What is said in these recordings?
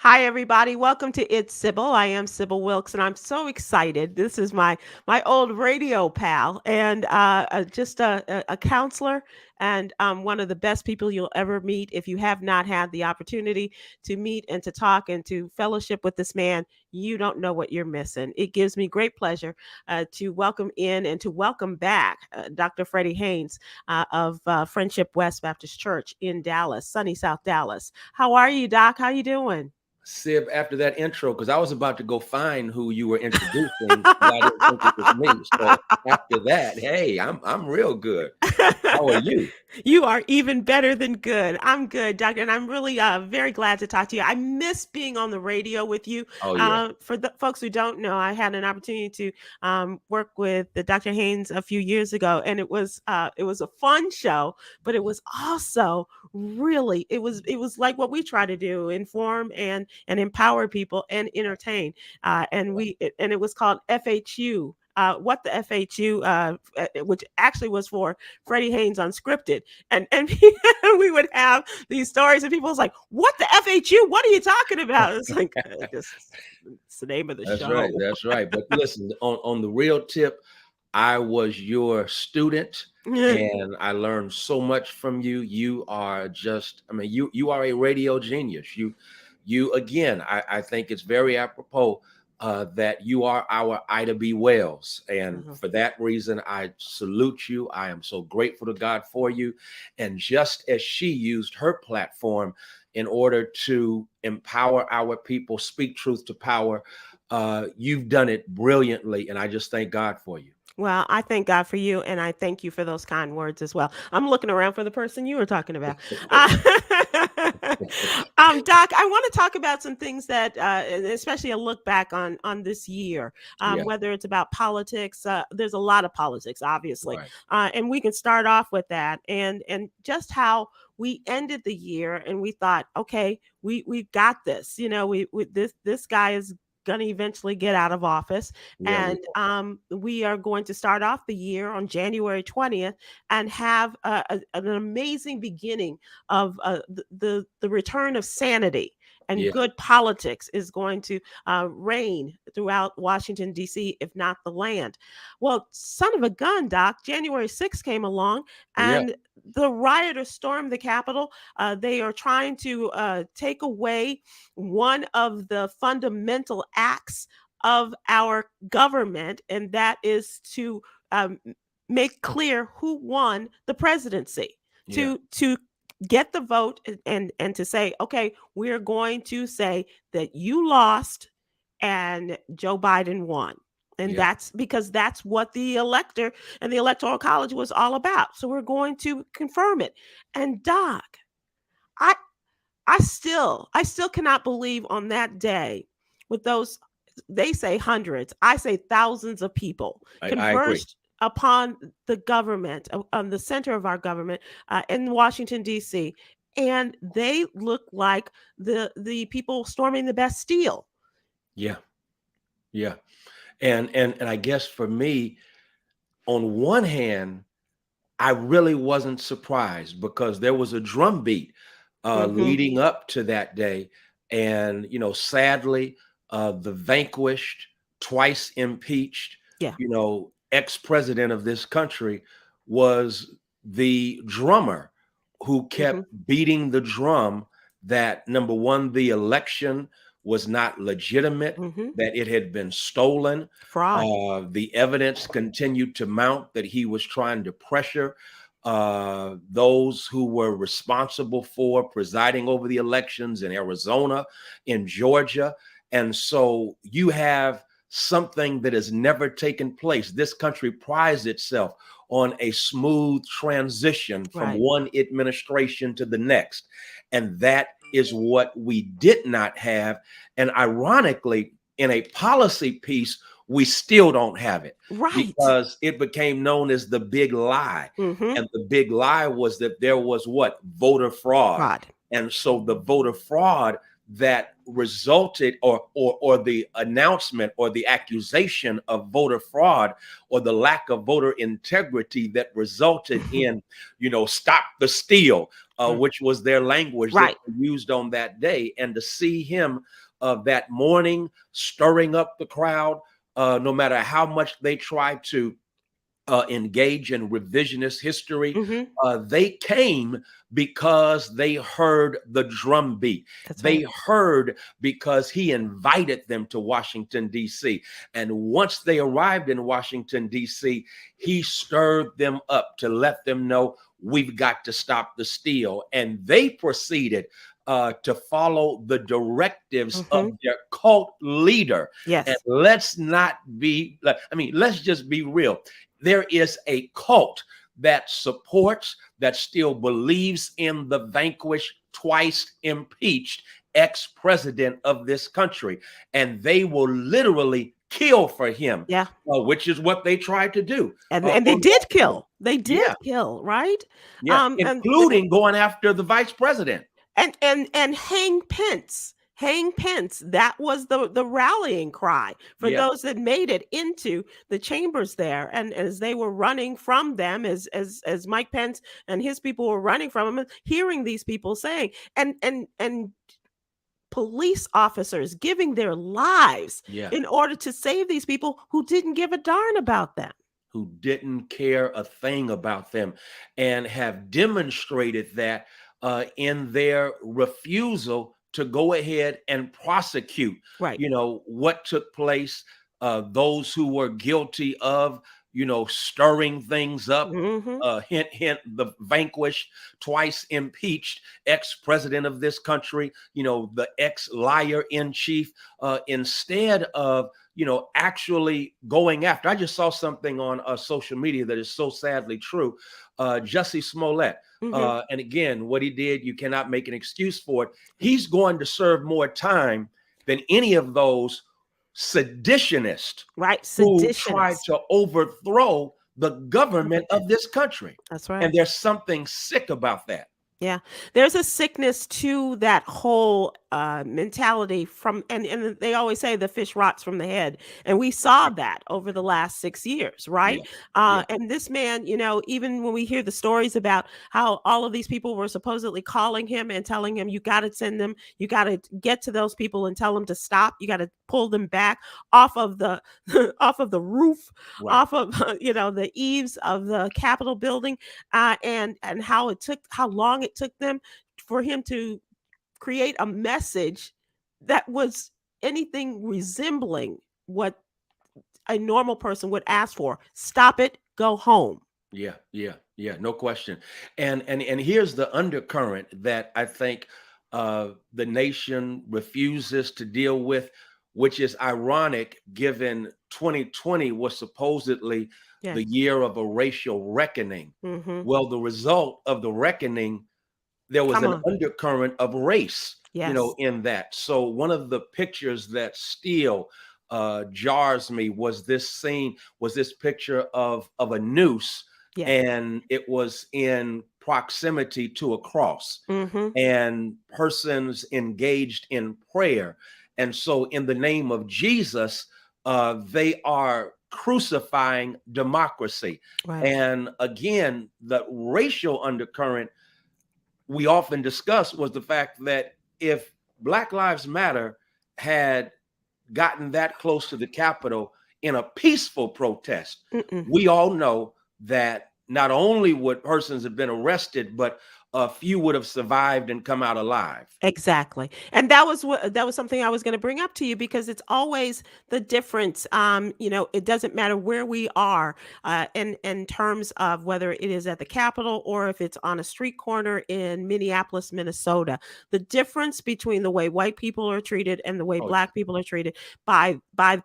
Hi, everybody. Welcome to It's Sybil. I am Sybil Wilkes, and I'm so excited. This is my old radio pal, and just a counselor, and one of the best people you'll ever meet. If you have not had the opportunity to meet and to talk and to fellowship with this man, you don't know what you're missing. It gives me great pleasure to welcome in and to welcome back Dr. Freddy Haynes of Friendship West Baptist Church in Dallas, sunny South Dallas. How are you, Doc? How you doing? Sib, after that intro, because I was about to go find who you were introducing, because I didn't think it was me. So after that, hey, I'm real good. How are you? You are even better than good. I'm good, Doctor, and I'm really very glad to talk to you. I miss being on the radio with you. Oh yeah, For the folks who don't know, I had an opportunity to work with the Dr. Haynes a few years ago, and it was a fun show, but it was also really it was like what we try to do: inform and empower people and entertain. And it was called FHU. What the FHU, which actually was for Freddie Haynes Unscripted, and we would have these stories, and people was like, "What the FHU? What are you talking about?" It's like just it's the name of the that's right, show. that's right. But listen, on the real tip, I was your student, and I learned so much from you. You are just, I mean, you are a radio genius. You again, I think it's very apropos that you are our Ida B. Wells. And Mhm. for that reason, I salute you. I am so grateful to God for you. And just as she used her platform in order to empower our people, speak truth to power, you've done it brilliantly. And I just thank God for you. Well, I thank God for you, and I thank you for those kind words as well. I'm looking around for the person you were talking about. Uh, Doc, I want to talk about some things that, and especially a look back on this year, Yeah, whether it's about politics. There's a lot of politics, obviously, right. and we can start off with that, and just how we ended the year, and we thought, okay, we've got this. You know, we this guy is going to eventually get out of office, Yeah, we and we are going to start off the year on January 20th and have an amazing beginning of the return of sanity. And yeah, good politics is going to reign throughout Washington, D.C., if not the land. Well, son of a gun, Doc, January 6th came along, yeah, and the rioters stormed the Capitol. They are trying to take away one of the fundamental acts of our government, and that is to um, make clear who won the presidency. yeah, To get the vote, and to say, okay, we're going to say that you lost and Joe Biden won. And yeah. that's because that's what the elector and the electoral college was all about. So we're going to confirm it. And Doc, I I still cannot believe on that day, with those, they say hundreds, I say thousands of people I agree. converged upon the government, on the center of our government, in Washington D.C., and they look like the people storming the Bastille. Yeah, yeah. And I guess for me, on one hand, I really wasn't surprised because there was a drum beat Hmm. leading up to that day. And, sadly, the vanquished, twice impeached, Yeah. ex-president of this country was the drummer who Hmm. kept beating the drum that, number one, the election was not legitimate, Hmm. that it had been stolen. Fraud. The evidence continued to mount that he was trying to pressure those who were responsible for presiding over the elections in Arizona, in Georgia. And so you have something that has never taken place. This country prides itself on a smooth transition from Right. one administration to the next. And that is what we did not have. And ironically, in a policy piece, we still don't have it Right. because it became known as the big lie. Hmm. And the big lie was that there was what? Voter fraud. Fraud. And so the voter fraud that resulted, or the announcement or the accusation of voter fraud or the lack of voter integrity that resulted in, stop the steal, which was their language that Right. they used on that day. And to see him that morning stirring up the crowd, no matter how much they tried to engage in revisionist history. Hmm. They came because they heard the drumbeat. That's They right. heard because he invited them to Washington, D.C. And once they arrived in Washington, D.C., he stirred them up to let them know we've got to stop the steal. And they proceeded to follow the directives of Hmm. their cult leader. And Yes. let's let's just be real. There is a cult that supports, that still believes in the vanquished, twice impeached ex-president of this country. And they will literally kill for him, Yeah. which is what they tried to do. And they On did that day. kill. They did Yeah, kill, right? yeah, And including going after the vice president. and hang Pence. Hang Pence. That was the rallying cry for Yeah, those that made it into the chambers there. And as they were running from them, as Mike Pence and his people were running from him, hearing these people saying, and police officers giving their lives yeah. in order to save these people who didn't give a darn about them. Who didn't care a thing about them, and have demonstrated that in their refusal to go ahead and prosecute, Right. what took place, those who were guilty of, stirring things up. Hmm. Hint, hint, the vanquished, twice impeached ex-president of this country, the ex-liar in chief, instead of actually going after. I just saw something on social media that is so sadly true. Jussie Smollett. Hmm. And again, what he did, you cannot make an excuse for it. He's going to serve more time than any of those seditionists Right. who tried Seditionists. to overthrow the government Government. of this country. That's And right. there's something sick about that. Yeah, there's a sickness to that whole mentality from, and they always say the fish rots from the head, and we saw that over the last 6 years, Yeah, right? yeah, And this man, even when we hear the stories about how all of these people were supposedly calling him and telling him, "You got to send them, you got to get to those people and tell them to stop. You got to pull them back off of the off of the roof, right. off of the eaves of the Capitol building." And how long it took them for him to create a message that was anything resembling what a normal person would ask for. Stop it, go home. Yeah, yeah, yeah, no question. And here's the undercurrent that I think the nation refuses to deal with, which is ironic given 2020 was supposedly the Yes. year of a racial reckoning. Mm-hmm. Well, the result of the reckoning, there was Come an on. undercurrent of race, Yes. in that. So one of the pictures that still jars me was this picture of a noose, Yes. and it was in proximity to a cross, Mm-hmm. and persons engaged in prayer. And so in the name of Jesus, they are crucifying democracy. Right. And again, the racial undercurrent we often discuss was the fact that if Black Lives Matter had gotten that close to the Capitol in a peaceful protest, Mm-mm. we all know that not only would persons have been arrested, but a few would have survived and come out alive. Exactly. And that was something I was going to bring up to you, because it's always the difference. It doesn't matter where we are in terms of whether it is at the Capitol or if it's on a street corner in Minneapolis, Minnesota. The difference between the way white people are treated and the way Oh, black people are treated by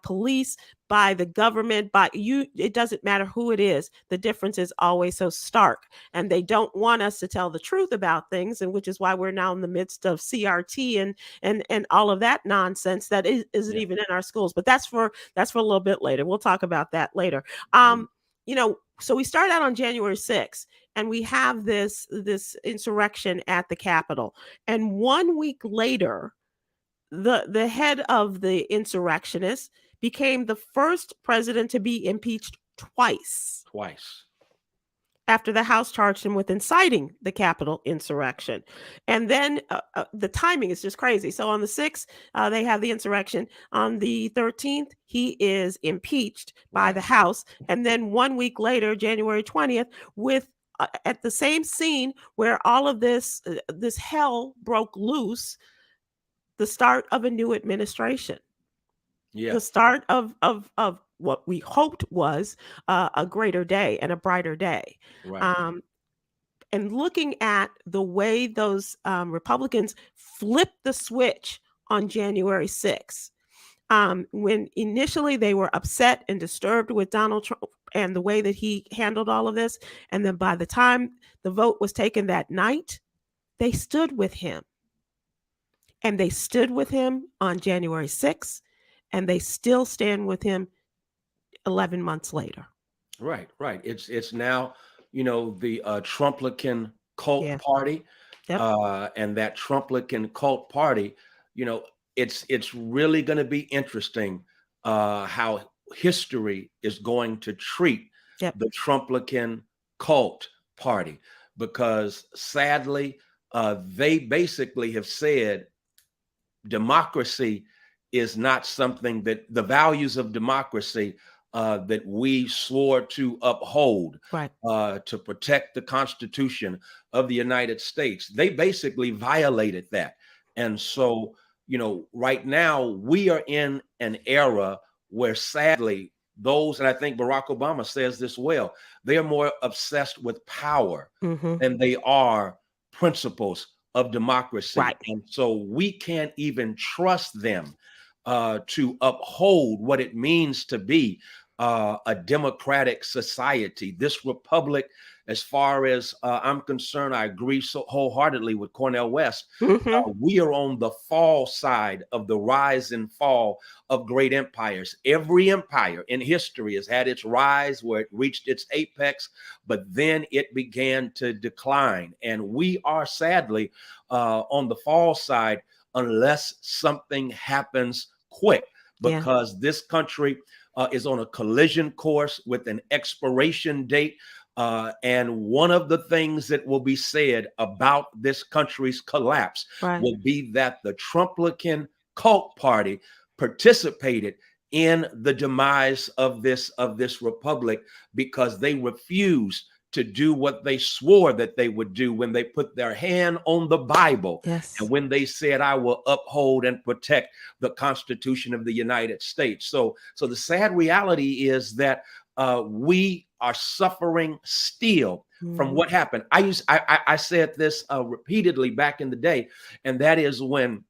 police, by the government, by you, it doesn't matter who it is. The difference is always so stark, and they don't want us to tell the truth about things, and which is why we're now in the midst of CRT and all of that nonsense that isn't yeah. even in our schools. But that's for a little bit later. We'll talk about that later. Um, So we start out on January 6th, and we have this insurrection at the Capitol, and 1 week later, the head of the insurrectionists became the first president to be impeached twice Twice. after the House charged him with inciting the Capitol insurrection. And then the timing is just crazy. So on the 6th, they have the insurrection. On the 13th, he is impeached by the House. And then 1 week later, January 20th, with at the same scene where all of this hell broke loose, the start of a new administration. Yeah. The start of what we hoped was a greater day and a brighter day. Right. And looking at the way those Republicans flipped the switch on January 6th, when initially they were upset and disturbed with Donald Trump and the way that he handled all of this, and then by the time the vote was taken that night, they stood with him. And they stood with him on January 6th, and they still stand with him 11 months later. Right. It's now, the Trumplican cult Yeah. party, Yep. and that Trumplican cult party, it's really going to be interesting how history is going to treat Yep. the Trumplican cult party, because sadly, they basically have said democracy is not something that the values of democracy that we swore to uphold, Right. to protect the Constitution of the United States. They basically violated that. And so, right now we are in an era where sadly those, and I think Barack Obama says this well, they are more obsessed with power than they are principles of democracy. Right. And so we can't even trust them to uphold what it means to be a democratic society. This republic, as far as I'm concerned, I agree so wholeheartedly with Cornel West. We are on the fall side of the rise and fall of great empires. Every empire in history has had its rise where it reached its apex, but then it began to decline. And we are sadly on the fall side unless something happens quick, because this country is on a collision course with an expiration date. And one of the things that will be said about this country's collapse will be that the Trumplican cult party participated in the demise of this republic, because they refused to do what they swore that they would do when they put their hand on the Bible. Yes. And when they said, I will uphold and protect the Constitution of the United States. So the sad reality is that we are suffering still from what happened. I said this repeatedly back in the day, and that is when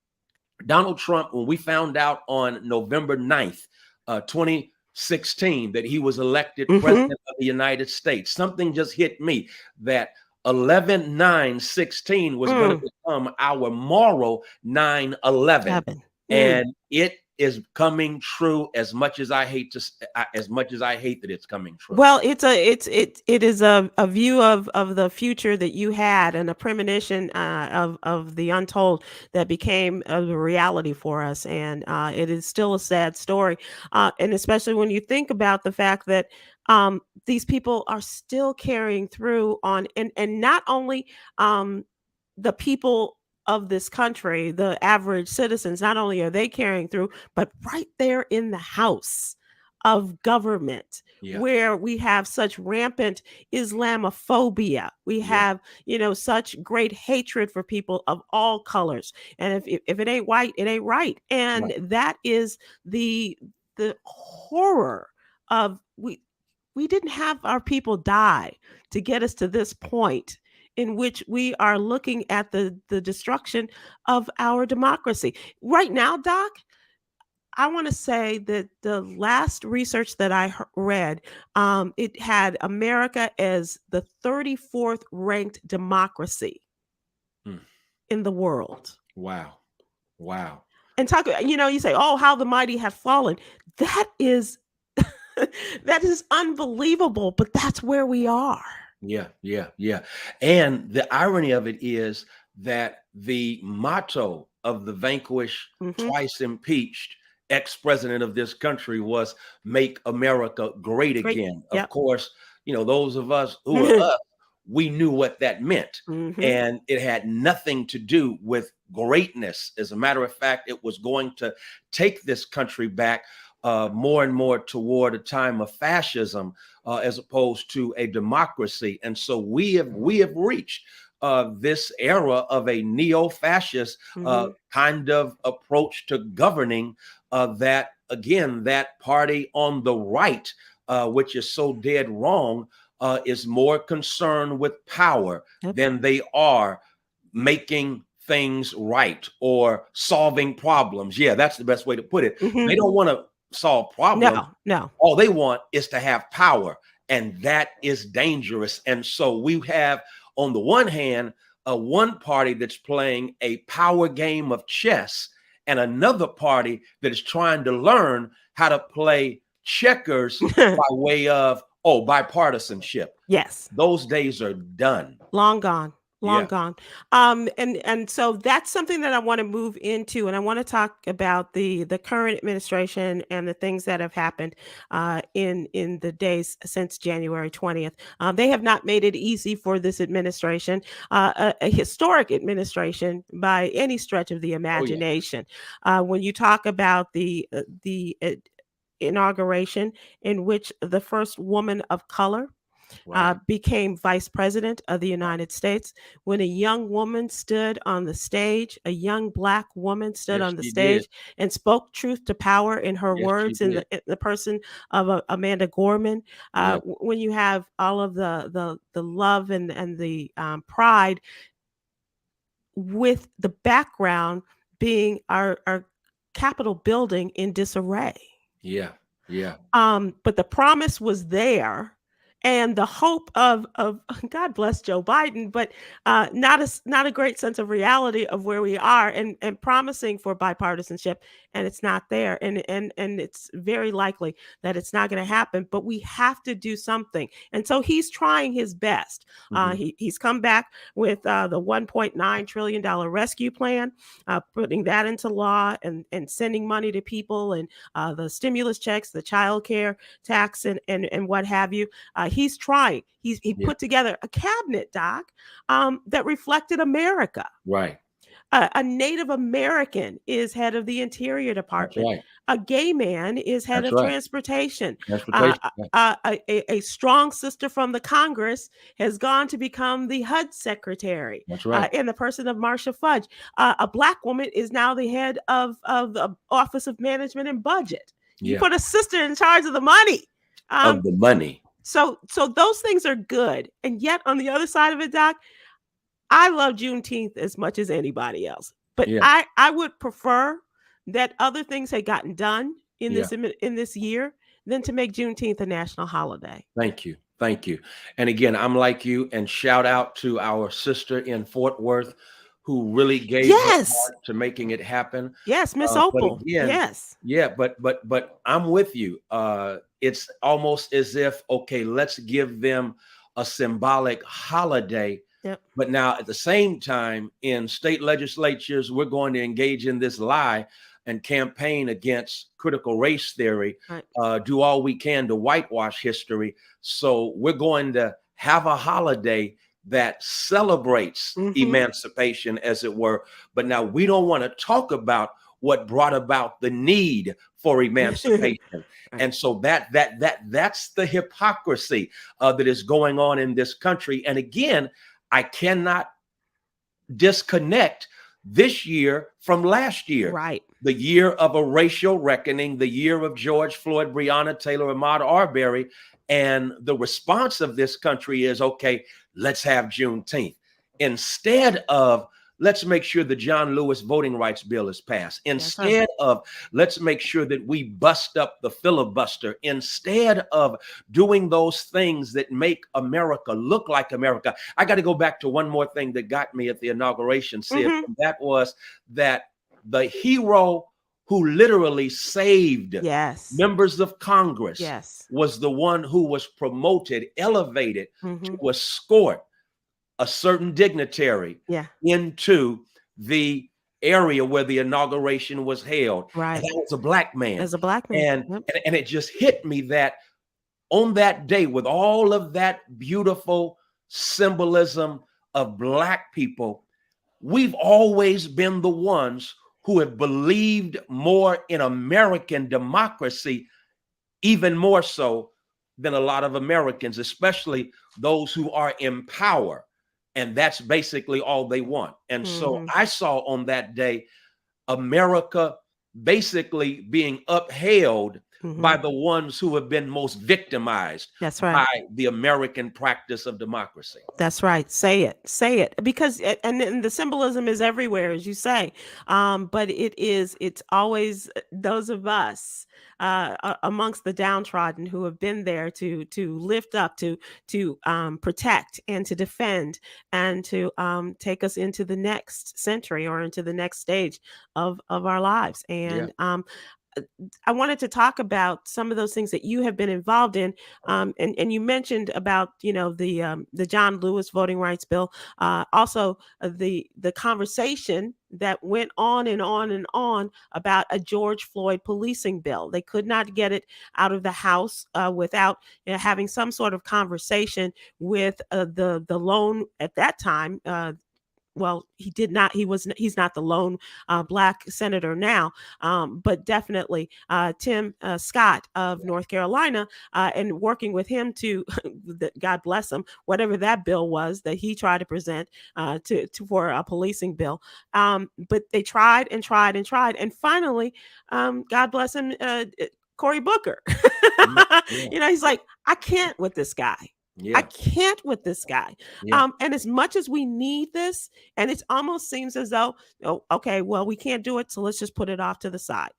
Donald Trump, when we found out on November 9th, 2016, that he was elected president of the United States, something just hit me that 11/9/16 was going to become our moral 9/11, and it is coming true. As much as I hate that it's coming true. Well, it is a view of the future that you had, and a premonition of the untold that became a reality for us, and it is still a sad story, and especially when you think about the fact that these people are still carrying through on, and not only the people of this country, the average citizens, not only are they carrying through, but right there in the house of government, where we have such rampant Islamophobia, we have, such great hatred for people of all colors. And if it ain't white, it ain't right. And that is the horror of, we didn't have our people die to get us to this point in which we are looking at the destruction of our democracy. Right now, Doc, I want to say that the last research that I read, it had America as the 34th ranked democracy in the world. Wow. And talk, you say, oh, how the mighty have fallen. That is that is unbelievable, but that's where we are. Yeah. And the irony of it is that the motto of the vanquished, Mm-hmm. twice impeached ex-president of this country was "Make America Great Great. Again." Of Yep. course, those of us who are us, we knew what that meant. Mm-hmm. And it had nothing to do with greatness. As a matter of fact, it was going to take this country back more and more toward a time of fascism as opposed to a democracy. And so we have reached this era of a neo-fascist Mm-hmm. kind of approach to governing that, again, that party on the right, which is so dead wrong, is more concerned with power Yep. than they are making things right or solving problems. Yeah, that's the best way to put it. Mm-hmm. They don't want to solve problems. No. All they want is to have power, and that is dangerous. And so we have, on the one hand, one party that's playing a power game of chess, and another party that is trying to learn how to play checkers by way of bipartisanship. Yes. Those days are done. Long gone. Long Yeah. gone. And so that's something that I want to move into, and I want to talk about the current administration and the things that have happened in the days since January 20th. They have not made it easy for this administration, a historic administration by any stretch of the imagination. When you talk about the inauguration in which the first woman of color became vice president of the United States, when a young woman stood on the stage, a young Black woman stood Yes, on the she stage did. and spoke truth to power in her Yes, she words, in did. the person of Amanda Gorman. Yeah. When you have all of the love and the pride, with the background being our Capitol building in disarray. Yeah. Yeah. But the promise was there, and the hope of God bless Joe Biden, but not a great sense of reality of where we are, and promising for bipartisanship, and it's not there, and it's very likely that it's not going to happen. But we have to do something, and so he's trying his best. He's come back with the $1.9 trillion rescue plan, putting that into law, and sending money to people, and the stimulus checks, the child care tax, and what have you. He's trying. He put together a cabinet, Doc, that reflected America. Right. A Native American is head of the Interior Department. Right. A gay man is head That's of right. transportation. Transportation. A strong sister from the Congress has gone to become the HUD secretary. That's right. In the person of Marcia Fudge. A Black woman is now the head of the Office of Management and Budget. You put a sister in charge of the money. Of the money. So those things are good. And yet on the other side of it, Doc, I love Juneteenth as much as anybody else. But I would prefer that other things had gotten done in this year than to make Juneteenth a national holiday. Thank you. Thank you. And again, I'm like you, and shout out to our sister in Fort Worth who really gave her heart to making it happen. Yes, Miss Opal. Again, yes. Yeah, but I'm with you. It's almost as if, okay, let's give them a symbolic holiday. Yep. But now at the same time, in state legislatures, we're going to engage in this lie and campaign against critical race theory, do all we can to whitewash history. So we're going to have a holiday that celebrates emancipation, as it were. But now we don't want to talk about what brought about the need for emancipation. And so that's the hypocrisy that is going on in this country. And again, I cannot disconnect this year from last year. Right. The year of a racial reckoning, the year of George Floyd, Breonna Taylor, Ahmaud Arbery. And the response of this country is, okay, let's have Juneteenth. Instead of, let's make sure the John Lewis voting rights bill is passed. Instead of, let's make sure that we bust up the filibuster. Instead of doing those things that make America look like America. I got to go back to one more thing that got me at the inauguration, Sid, and that was that the hero who literally saved members of Congress was the one who was promoted, elevated to escort a certain dignitary Yeah. into the area where the inauguration was held. Right. And that was a black man. As a black man. And, Yep. and it just hit me that on that day, with all of that beautiful symbolism of black people, we've always been the ones who have believed more in American democracy, even more so than a lot of Americans, especially those who are in power. And that's basically all they want. And so I saw on that day America basically being upheld by the ones who have been most victimized That's right. by the American practice of democracy. That's right. Say it, because and the symbolism is everywhere, as you say. But it's always those of us amongst the downtrodden who have been there to lift up, to protect and to defend and to take us into the next century or into the next stage of our lives. And I wanted to talk about some of those things that you have been involved in, and you mentioned about the John Lewis voting rights bill, also the conversation that went on and on and on about a George Floyd policing bill. They could not get it out of the House without having some sort of conversation with the lone at that time. Well, he's not the lone black senator now, but definitely Tim Scott of North Carolina, and working with him to, God bless him, whatever that bill was that he tried to present for a policing bill. But they tried and tried and tried. And finally, God bless him, Cory Booker. He's like, I can't with this guy. Yeah. I can't with this guy. Yeah. And as much as we need this, and it almost seems as though, oh, okay, well, we can't do it, so let's just put it off to the side.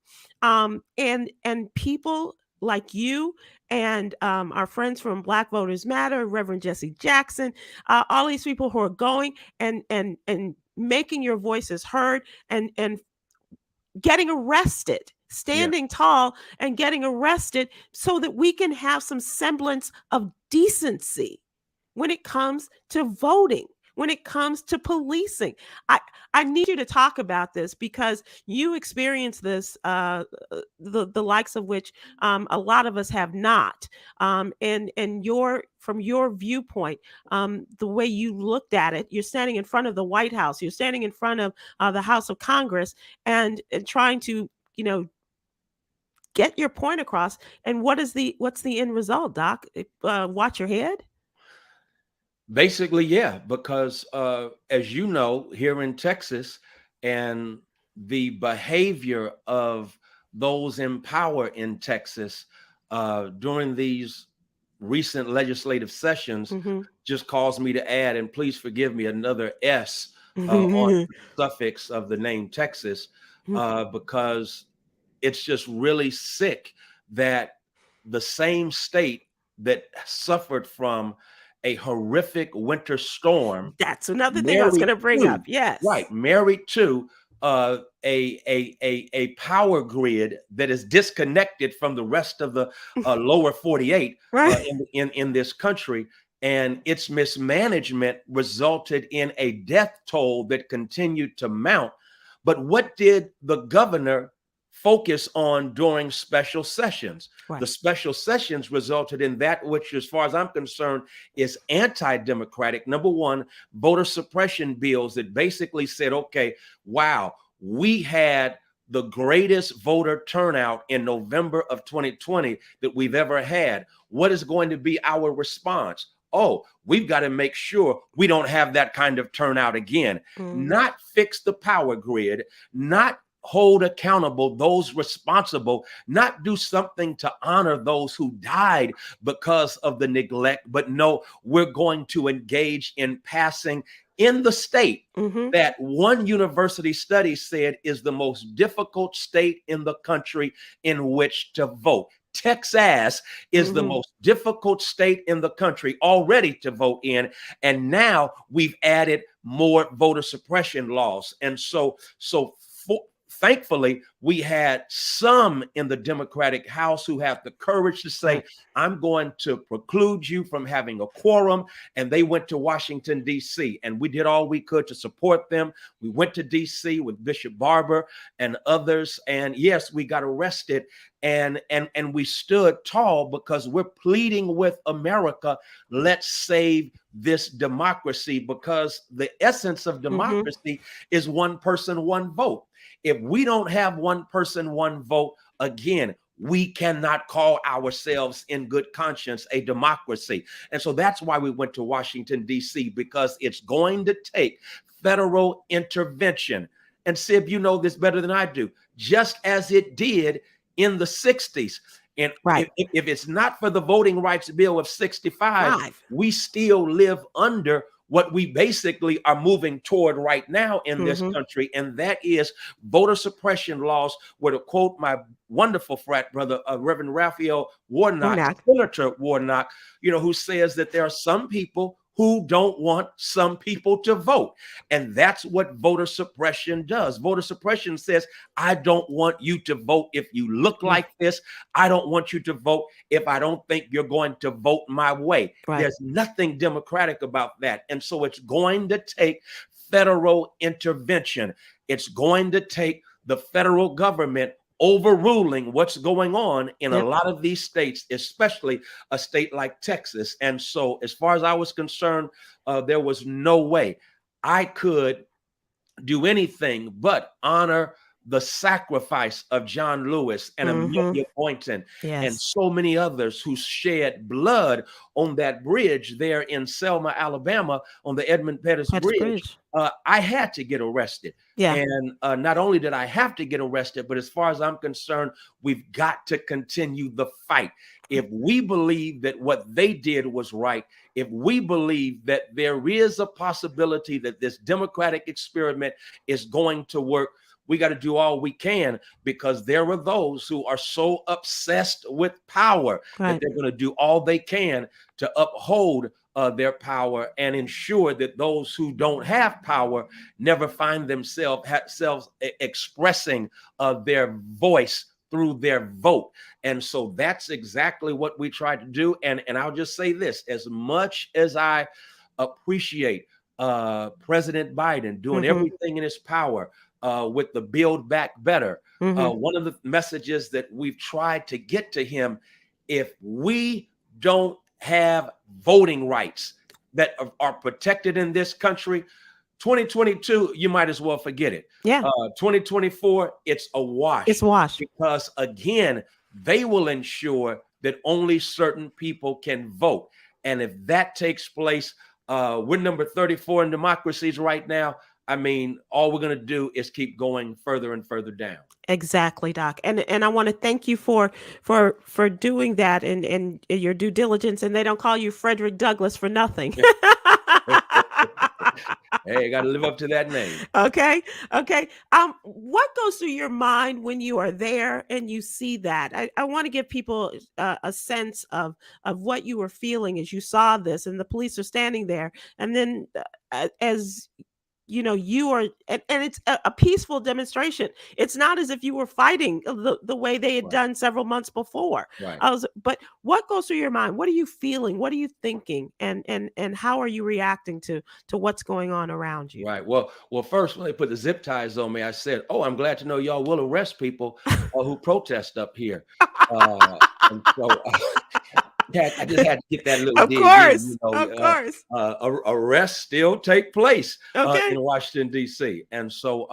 And people like you and our friends from Black Voters Matter, Reverend Jesse Jackson, all these people who are going and making your voices heard and getting arrested, standing tall and getting arrested so that we can have some semblance of decency when it comes to voting, when it comes to policing. I need you to talk about this because you experience this, the likes of which a lot of us have not. And from your viewpoint, the way you looked at it, you're standing in front of the White House, you're standing in front of the House of Congress, and trying to, get your point across. And what's the end result, Doc? Watch your head. Basically, yeah, because as you know, here in Texas, and the behavior of those in power in Texas during these recent legislative sessions just caused me to add, and please forgive me, another S on the suffix of the name Texas, because it's just really sick that the same state that suffered from a horrific winter storm. That's another thing I was going to bring up. Yes. Right. Married to a power grid that is disconnected from the rest of the lower 48 in this country. And its mismanagement resulted in a death toll that continued to mount. But what did the governor focus on during special sessions? The special sessions resulted in that which, as far as I'm concerned, is anti-democratic. Number one, voter suppression bills that basically said, okay, wow, we had the greatest voter turnout in November of 2020 that we've ever had. What is going to be our response? Oh, we've got to make sure we don't have that kind of turnout again. Not fix the power grid, not hold accountable those responsible, not do something to honor those who died because of the neglect, but no, we're going to engage in passing in the state that one university study said is the most difficult state in the country in which to vote. Texas is the most difficult state in the country already to vote in. And now we've added more voter suppression laws. And so thankfully, we had some in the Democratic House who have the courage to say, Right. I'm going to preclude you from having a quorum. And they went to Washington, D.C., and we did all we could to support them. We went to D.C. with Bishop Barber and others. And yes, we got arrested, and we stood tall because we're pleading with America. Let's save this democracy, because the essence of Mm-hmm. democracy is one person, one vote. If we don't have one person, one vote, again, we cannot call ourselves in good conscience a democracy. And so that's why we went to Washington, D.C., because it's going to take federal intervention. And Sib, you know this better than I do, just as it did in the 60s. And Right. if it's not for the Voting Rights Bill of 65, 5. we still live under what we basically are moving toward right now in this Mm-hmm. country, and that is voter suppression laws, where, to quote my wonderful frat brother, Reverend Raphael Warnock, Warnock. Senator Warnock, who says that there are some people who don't want some people to vote. And that's what voter suppression does. Voter suppression says, I don't want you to vote if you look like this. I don't want you to vote if I don't think you're going to vote my way. Right. There's nothing democratic about that. And so it's going to take federal intervention. It's going to take the federal government overruling what's going on in a lot of these states, especially a state like Texas. And so, as far as I was concerned, there was no way I could do anything but honor the sacrifice of John Lewis and Amelia Boynton and so many others who shed blood on that bridge there in Selma, Alabama, on the Edmund Pettus Bridge. I had to get arrested. Yeah. And not only did I have to get arrested, but as far as I'm concerned, we've got to continue the fight. If we believe that what they did was right, if we believe that there is a possibility that this democratic experiment is going to work, we got to do all we can, because there are those who are so obsessed with power that they're going to do all they can to uphold their power and ensure that those who don't have power never find themselves expressing their voice through their vote. And so that's exactly what we tried to do. And I'll just say this, as much as I appreciate President Biden doing everything in his power with the Build Back Better, one of the messages that we've tried to get to him, if we don't have voting rights that are protected in this country, 2022, you might as well forget it. Yeah. 2024, it's a wash. It's washed. Because again, they will ensure that only certain people can vote. And if that takes place, we're number 34 in democracies right now. I mean, all we're going to do is keep going further and further down. Exactly, Doc. And I want to thank you for doing that and your due diligence. And they don't call you Frederick Douglass for nothing. Hey, got to live up to that name. Okay. What goes through your mind when you are there and you see that? I want to give people a sense of what you were feeling as you saw this, and the police are standing there, and then as you are, and it's a peaceful demonstration. It's not as if you were fighting the way they had done several months before. Right. But what goes through your mind? What are you feeling? What are you thinking? And how are you reacting to what's going on around you? Right. Well, first, when they put the zip ties on me, I said, "Oh, I'm glad to know y'all will arrest people who protest up here." And so, I just had to get that little. Of course, of course. Arrests still take place Okay. in Washington, D.C., and so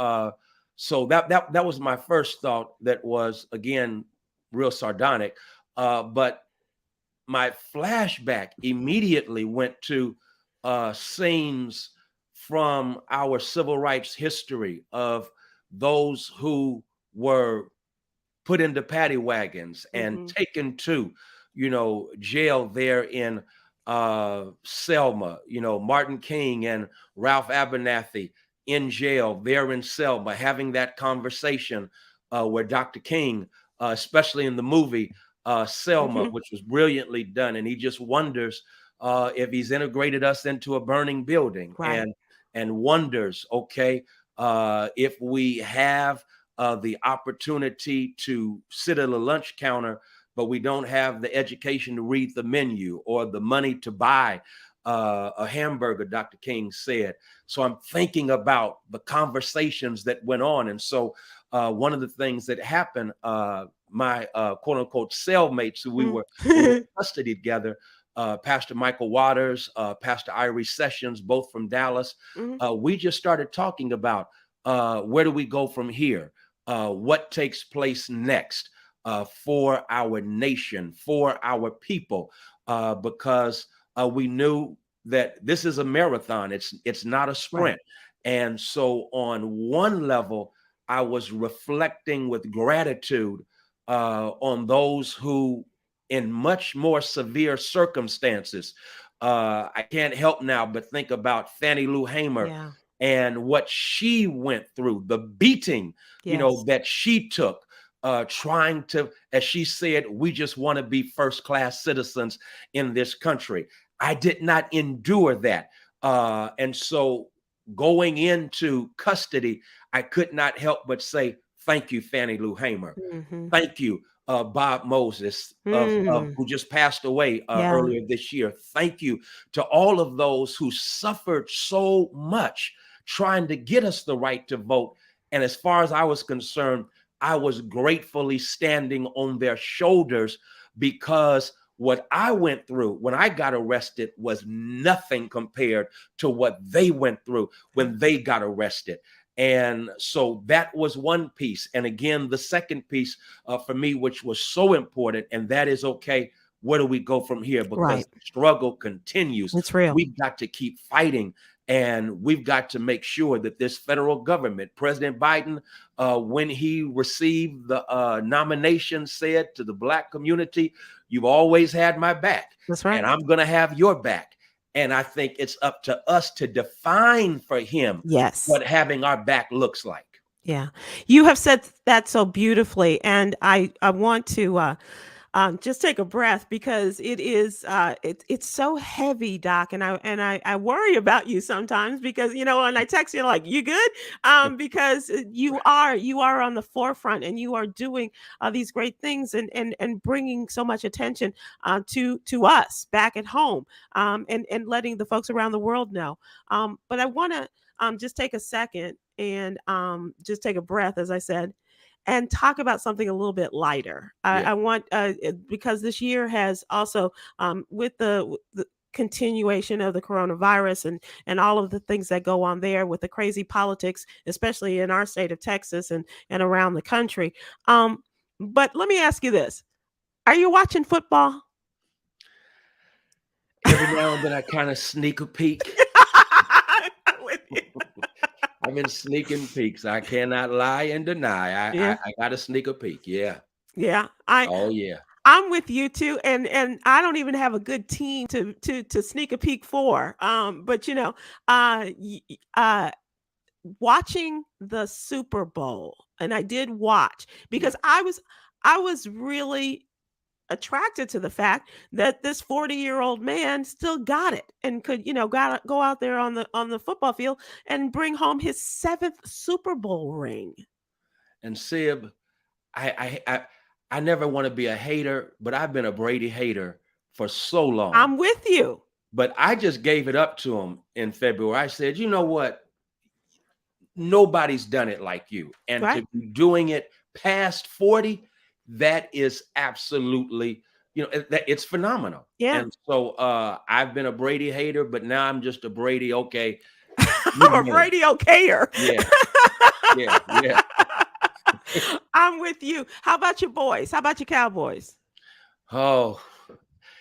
that was my first thought. That was, again, real sardonic, but my flashback immediately went to scenes from our civil rights history of those who were put into paddy wagons and taken to jail there in Selma, Martin King and Ralph Abernathy in jail there in Selma, having that conversation where Dr. King, especially in the movie Selma, which was brilliantly done, and he just wonders if he's integrated us into a burning building, Right. and wonders, okay, if we have the opportunity to sit at a lunch counter, but we don't have the education to read the menu or the money to buy a hamburger, Dr. King said. So I'm thinking about the conversations that went on. And so one of the things that happened, my quote unquote cellmates who we were in custody together, Pastor Michael Waters, Pastor Irie Sessions, both from Dallas, we just started talking about where do we go from here? What takes place next for our nation, for our people, because we knew that this is a marathon. It's not a sprint. Right. And so on one level, I was reflecting with gratitude on those who, in much more severe circumstances, I can't help now but think about Fannie Lou Hamer and what she went through, the beating, that she took, trying to, as she said, we just want to be first-class citizens in this country. I did not endure that. And so going into custody, I could not help but say, thank you, Fannie Lou Hamer. Thank you, Bob Moses, who just passed away earlier this year. Thank you to all of those who suffered so much trying to get us the right to vote. And as far as I was concerned, I was gratefully standing on their shoulders, because what I went through when I got arrested was nothing compared to what they went through when they got arrested. And so that was one piece. And again, the second piece for me, which was so important, and that is, okay, where do we go from here? Because the struggle continues. It's real. We've got to keep fighting. And we've got to make sure that this federal government, President Biden, when he received the nomination, said to the Black community, you've always had my back. That's right. And I'm going to have your back. And I think it's up to us to define for him what having our back looks like. Yeah, you have said that so beautifully. And I want to just take a breath, because it is it's so heavy, Doc, and I worry about you sometimes, because when I text you like, you good, because you are on the forefront, and you are doing these great things, and bringing so much attention to us back at home, and letting the folks around the world know. But I want to just take a second and just take a breath, as I said, and talk about something a little bit lighter. I want, because this year has also, with the continuation of the coronavirus and all of the things that go on there with the crazy politics, especially in our state of Texas and around the country. But let me ask you this. Are you watching football? Every now and then I kind of sneak a peek. I've been sneaking peeks. I cannot lie and deny. I got to sneak a peek. Yeah. I'm with you too, and I don't even have a good team to sneak a peek for. But watching the Super Bowl, and I did watch, because I was really attracted to the fact that this 40-year-old man still got it, and could go out there on the football field and bring home his 7th Super Bowl ring. And Sib, I never want to be a hater, but I've been a Brady hater for so long. I'm with you. But I just gave it up to him in February. I said, you know what? Nobody's done it like you. And to be doing it past 40, that is absolutely, it's phenomenal. Yeah. And so I've been a Brady hater, but now I'm just a Brady, okay. I'm a Brady okayer. Yeah. I'm with you. How about your boys? How about your Cowboys? Oh,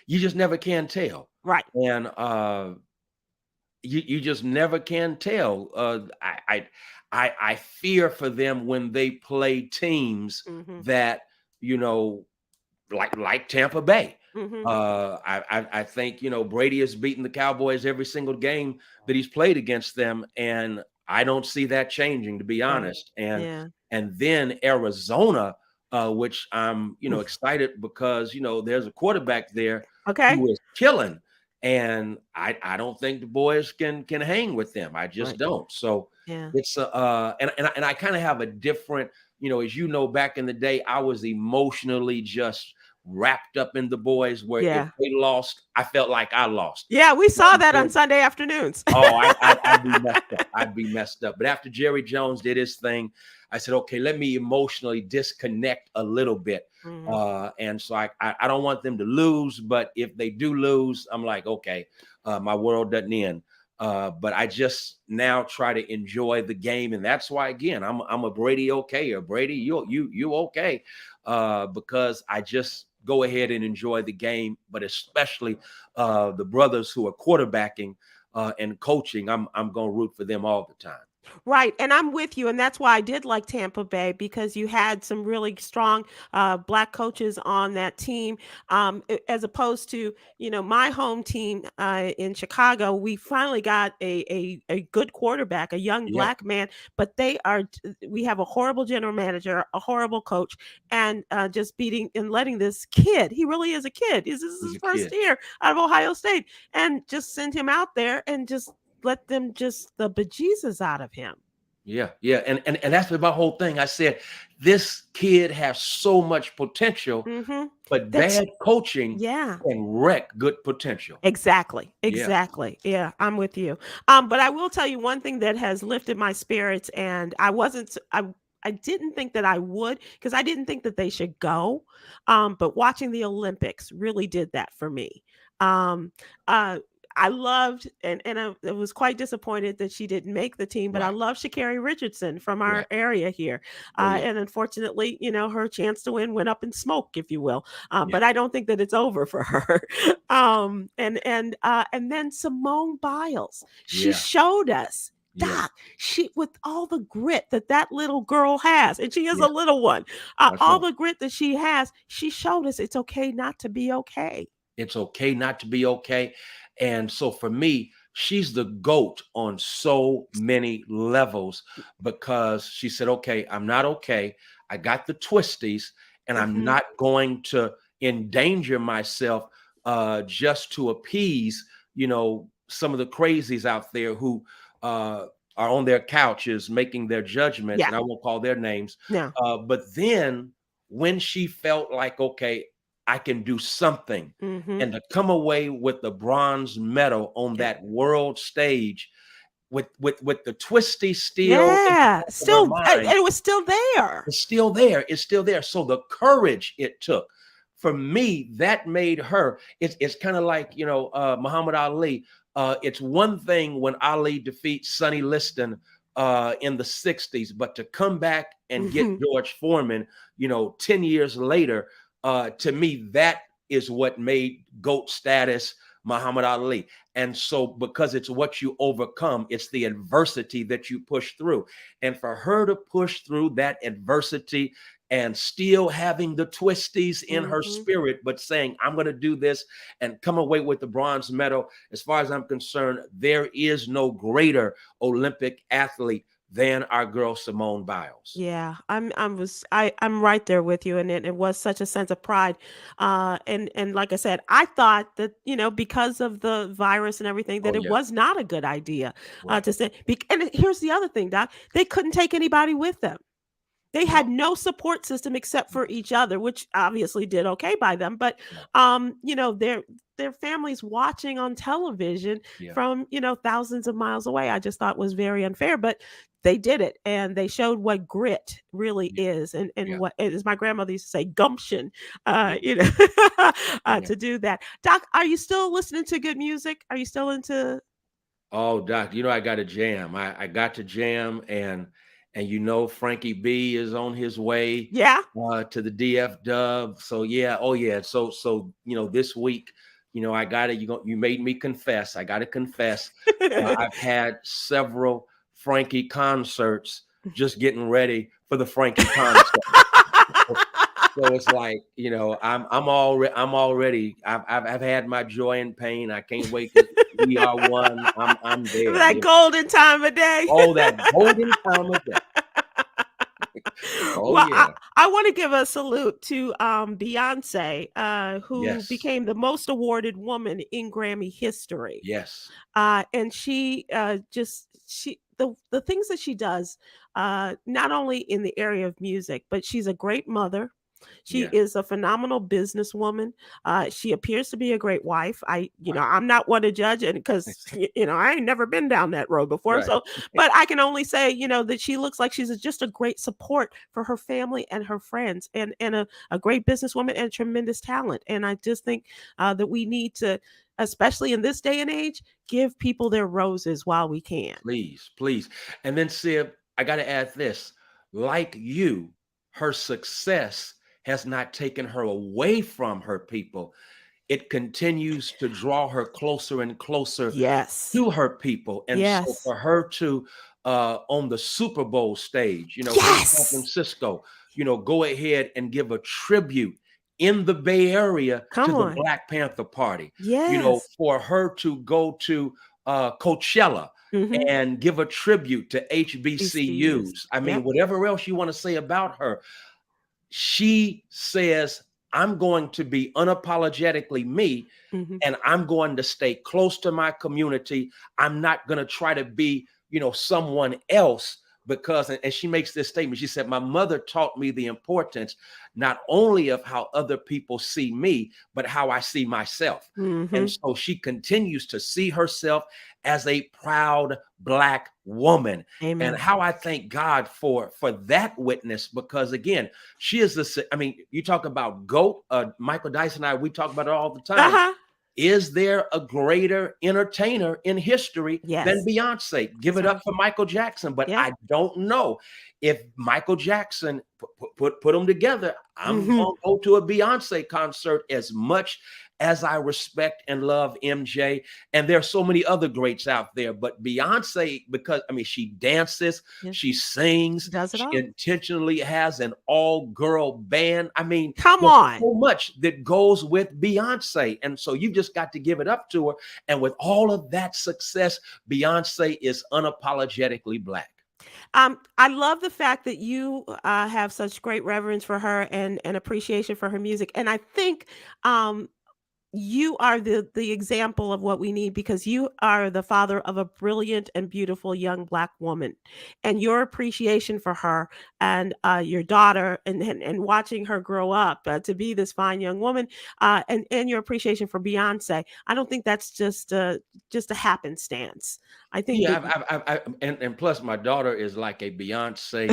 you just never can tell. Right. And you just never can tell. I fear for them when they play teams that, like Tampa Bay. I think, Brady has beaten the Cowboys every single game that he's played against them. And I don't see that changing, to be honest. And then Arizona, which I'm, excited because, there's a quarterback there who is killing. And I don't think the boys can hang with them. I just don't. So it's and I kind of have a different as you know, back in the day, I was emotionally just wrapped up in the boys, where if Yeah. they lost, I felt like I lost. Yeah, we You know saw what that I'm on saying? Sunday afternoons. Oh, I'd be messed up. I'd be messed up. But after Jerry Jones did his thing, I said, okay, let me emotionally disconnect a little bit. Mhm. And so I don't want them to lose, but if they do lose, I'm like, okay, my world doesn't end. But I just now try to enjoy the game, and that's why, again, I'm a Brady okay, or Brady, you okay, because I just go ahead and enjoy the game, but especially the brothers who are quarterbacking and coaching. I'm gonna root for them all the time. Right, and I'm with you, and that's why I did like Tampa Bay, because you had some really strong black coaches on that team, as opposed to my home team in Chicago. We finally got a good quarterback, a young Yeah, black man, but we have a horrible general manager, a horrible coach, and just beating and letting this kid. He really is a kid. This is he's his a first kid. year out of Ohio State, and just send him out there and just let them just the bejesus out of him. Yeah, yeah, and that's my whole thing. I said this kid has so much potential, Mhm. but That's bad coaching yeah. can wreck good potential. Exactly. Yeah. Exactly. Yeah, I'm with you. But I will tell you one thing that has lifted my spirits, and I didn't think that I would, because I didn't think that they should go. But watching the Olympics really did that for me. Um, uh, I loved, and I was quite disappointed that she didn't make the team, but I Right. love Sha'Carri Richardson from our Right. area here. Oh yeah. And unfortunately, her chance to win went up in smoke, if you will. Yeah. But I don't think that it's over for her. And then Simone Biles, she Yeah. showed us, Yeah. Doc, she, with all the grit that little girl has, and she is Yeah. a little one, That's all right. the grit that she has, she showed us it's okay not to be okay. It's okay not to be okay. And so for me, she's the GOAT on so many levels, because she said, okay, I'm not okay. I got the twisties, and I'm Mhm. not going to endanger myself just to appease, some of the crazies out there who are on their couches making their judgments, Yeah. and I won't call their names. No. But then when she felt like, okay, I can do something, Mhm. and to come away with the bronze medal on Yeah. that world stage with the twisty still in the Yeah. back of her Still, mind, it was still there. it's still there. It's still there. So the courage it took, for me, that made her. It's kind of like, Muhammad Ali. It's one thing when Ali defeats Sonny Liston in the 60s, but to come back and get Mhm. George Foreman, 10 years later, to me, that is what made GOAT status Muhammad Ali. And so, because it's what you overcome, it's the adversity that you push through. And for her to push through that adversity and still having the twisties in her Mhm. spirit, but saying, I'm going to do this and come away with the bronze medal, as far as I'm concerned, there is no greater Olympic athlete than our girl Simone Biles. Yeah, I'm right there with you, and it was such a sense of pride. And like I said, I thought that because of the virus and everything, Oh that it yeah, was not a good idea right, to send. And here's the other thing, Doc, they couldn't take anybody with them. They had no, no support system except for each other, which obviously did okay by them. But right, their families watching on television yeah, from thousands of miles away. I just thought was very unfair, but they did it, and they showed what grit really yeah, is, and yeah, what, as my grandmother used to say, gumption. yeah, yeah. To do that. Doc, are you still listening to good music? Are you still into? Oh, Doc, I got to jam. I got to jam, and Frankie B is on his way Yeah. to the DF Dub. So yeah, oh yeah. So this week, I got it. You made me confess. I got to confess. I've had several Frankie concerts, just getting ready for the Frankie concert. So it's like, I've had my joy and pain. I can't wait to we are one. I'm there. That golden time of day. Oh, that golden time of day. Oh, Well, yeah. I want to give a salute to Beyonce, who Yes. became the most awarded woman in Grammy history. Yes. And she just she the things that she does, not only in the area of music, but she's a great mother. She Yeah. is a phenomenal businesswoman. She appears to be a great wife. Right. I'm not one to judge, and because I ain't never been down that road before. Right. So, but I can only say, that she looks like she's just a great support for her family and her friends, and a great businesswoman and tremendous talent. And I just think that we need to, especially in this day and age, give people their roses while we can. Please, please. And then, Sib, I got to add this. Like you, her success has not taken her away from her people. It continues to draw her closer and closer Yes. to her people. And so Yes. for her to, on the Super Bowl stage, here in San Yes. Francisco, go ahead and give a tribute in the Bay Area to Come the on. Black Panther Party, Yes. for her to go to Coachella Mm-hmm. and give a tribute to HBCUs. HBCUs. I mean, Yep. whatever else you want to say about her, she says, I'm going to be unapologetically me, Mm-hmm. and I'm going to stay close to my community. I'm not going to try to be, someone else, because, and she makes this statement. She said, my mother taught me the importance not only of how other people see me, but how I see myself. And Mm-hmm. so she continues to see herself as a proud Black woman. And Amen. how I thank God for that witness, because again, she is I mean, you talk about GOAT, Michael Dyson and I, we talk about it all the time. Uh-huh. Is there a greater entertainer in history than Yes. Beyonce? Give That's it up right. for Michael Jackson, but Yeah. I don't know if Michael Jackson put them together. I'm Mm-hmm. gonna go to a Beyonce concert, as much as I respect and love MJ. And there are so many other greats out there, but Beyonce, because I mean, she dances, Yeah. she sings, Does it she all. intentionally has an all-girl band. I mean, Come there's on. so much that goes with Beyonce. And so you just got to give it up to her. And with all of that success, Beyonce is unapologetically Black. I love the fact that you have such great reverence for her and appreciation for her music. And I think you are the example of what we need, because you are the father of a brilliant and beautiful young Black woman, and your appreciation for her and your daughter, and watching her grow up to be this fine young woman, and your appreciation for Beyonce. I don't think that's just a happenstance. I think that Yeah, and plus my daughter is like a Beyonce.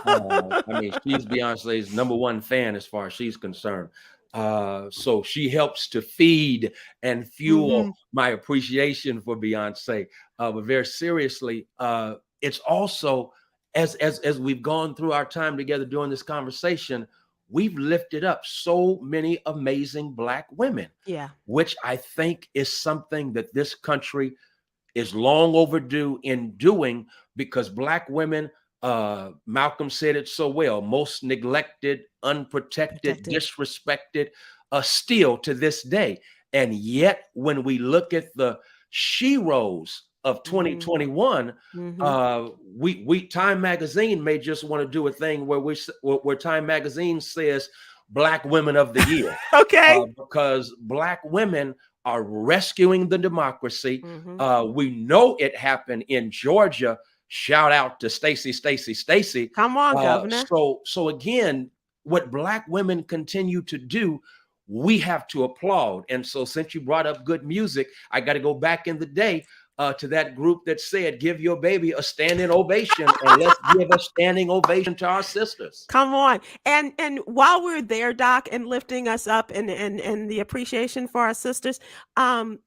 I mean, she's Beyonce's number one fan as far as she's concerned. So she helps to feed and fuel Mhm. my appreciation for Beyonce. But very seriously, it's also, as we've gone through our time together during this conversation, we've lifted up so many amazing Black women, Yeah. which I think is something that this country is long overdue in doing, because Black women, Malcolm said it so well, most neglected, unprotected, Protected. disrespected, still to this day. And yet, when we look at the sheroes of Mhm. 2021, Mhm. we Time Magazine may just want to do a thing where Time Magazine says Black Women of the Year, Okay. because Black women are rescuing the democracy. Mhm. We know it happened in Georgia. Shout out to Stacy. Come on, Governor. So again, what Black women continue to do, we have to applaud. And so, since you brought up good music, I got to go back in the day to that group that said, "Give your baby a standing ovation," and let's give a standing ovation to our sisters. Come on. And while we're there, Doc, and lifting us up, and the appreciation for our sisters, um,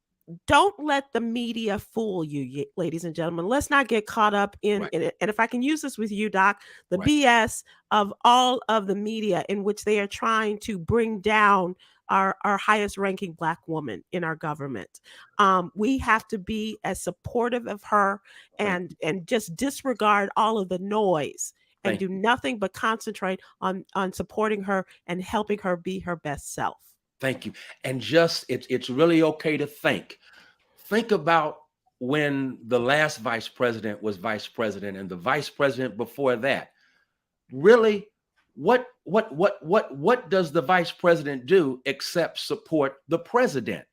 don't let the media fool you, ladies and gentlemen. Let's not get caught up Right, in it. And if I can use this with you, Doc, the right. BS of all of the media in which they are trying to bring down our highest ranking Black woman in our government. We have to be as supportive of her, Thank and just disregard all of the noise, and thank do you. nothing but concentrate on supporting her and helping her be her best self. Thank you. And just, it's really okay to think. Think about when the last vice president was vice president, and the vice president before that. really, what does the vice president do except support the president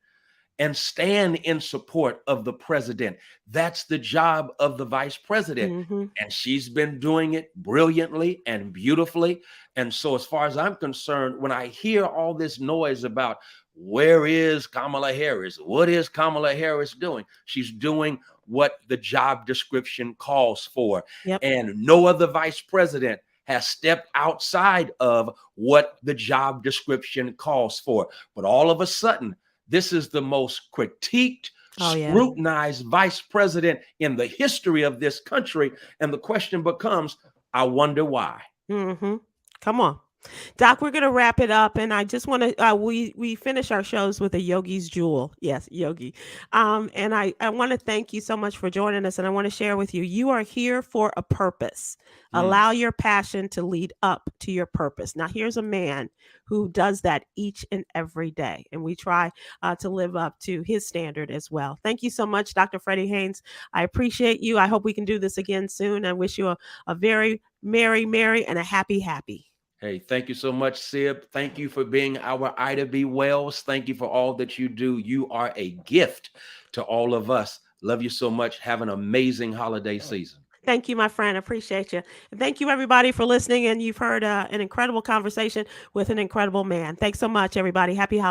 and stand in support of the president? That's the job of the vice president. Mm-hmm. And she's been doing it brilliantly and beautifully. And so, as far as I'm concerned, when I hear all this noise about where is Kamala Harris, what is Kamala Harris doing? She's doing what the job description calls for. Yep. And no other vice president has stepped outside of what the job description calls for. But all of a sudden, this is the most critiqued, scrutinized vice president in the history of this country. And the question becomes, I wonder why. Mm-hmm. Come on. Doc, we're going to wrap it up, and I just want to we finish our shows with a yogi's jewel. Yes, yogi. And I want to thank you so much for joining us, and I want to share with you, you are here for a purpose. Allow your passion to lead up to your purpose. Now, here's a man who does that each and every day, and we try to live up to his standard as well. Thank you so much, Dr. Freddy Haynes. I appreciate you. I hope we can do this again soon. I wish you a very merry, and a happy. Hey, thank you so much, Sib. Thank you for being our Ida B. Wells. Thank you for all that you do. You are a gift to all of us. Love you so much. Have an amazing holiday season. Thank you, my friend. Appreciate you. And thank you, everybody, for listening. And you've heard an incredible conversation with an incredible man. Thanks so much, everybody. Happy holidays.